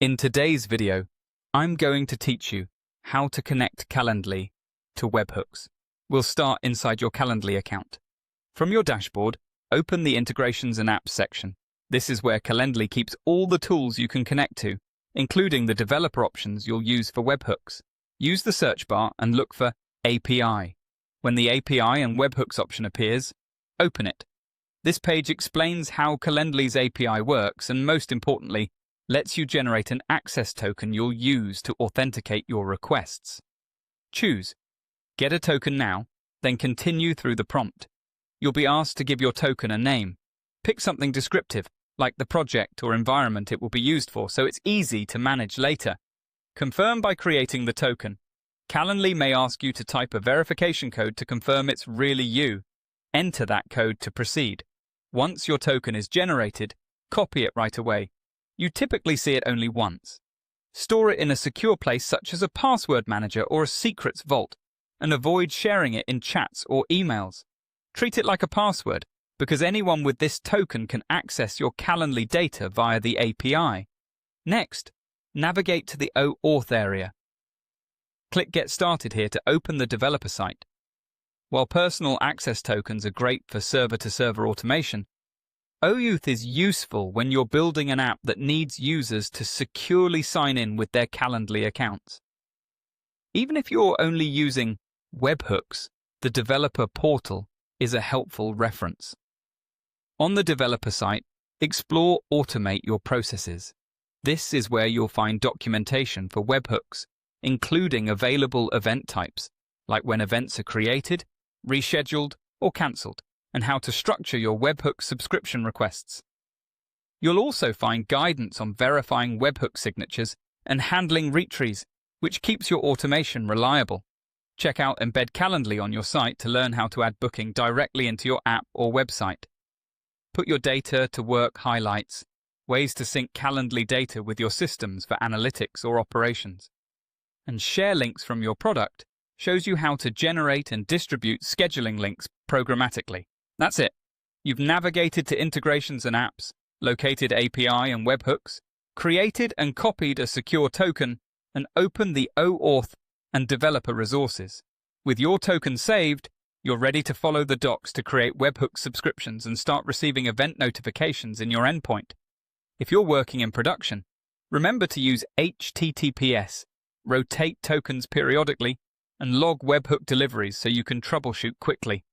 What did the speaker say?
In today's video, I'm going to teach you how to connect Calendly to Webhooks. We'll start inside your Calendly account. From your dashboard, open the Integrations and Apps section. This is where Calendly keeps all the tools you can connect to, including the developer options you'll use for webhooks. Use the search bar and look for API. When the API and Webhooks option appears, open it. This page explains how Calendly's API works and, most importantly, lets you generate an access token you'll use to authenticate your requests. Choose Get a Token Now, then continue through the prompt. You'll be asked to give your token a name. Pick something descriptive, like the project or environment it will be used for, so it's easy to manage later. Confirm by creating the token. Calendly may ask you to type a verification code to confirm it's really you. Enter that code to proceed. Once your token is generated, copy it right away. You typically see it only once. Store it in a secure place such as a password manager or a secrets vault, and avoid sharing it in chats or emails. Treat it like a password, because anyone with this token can access your Calendly data via the API. Next, navigate to the OAuth area. Click Get Started here to open the developer site. While personal access tokens are great for server-to-server automation, OAuth is useful when you're building an app that needs users to securely sign in with their Calendly accounts. Even if you're only using Webhooks, the developer portal is a helpful reference. On the developer site, explore Automate Your Processes. This is where you'll find documentation for webhooks, including available event types, like when events are created, rescheduled, or cancelled, and how to structure your webhook subscription requests. You'll also find guidance on verifying webhook signatures and handling retries, which keeps your automation reliable. Check out Embed Calendly on your site to learn how to add booking directly into your app or website. Put your data to work highlights, ways to sync Calendly data with your systems for analytics or operations. And Share Links from your product shows you how to generate and distribute scheduling links programmatically. That's it. You've navigated to integrations and apps, located API and webhooks, created and copied a secure token, and opened the OAuth and developer resources. With your token saved, you're ready to follow the docs to create webhook subscriptions and start receiving event notifications in your endpoint. If you're working in production, remember to use HTTPS, rotate tokens periodically, and log webhook deliveries so you can troubleshoot quickly.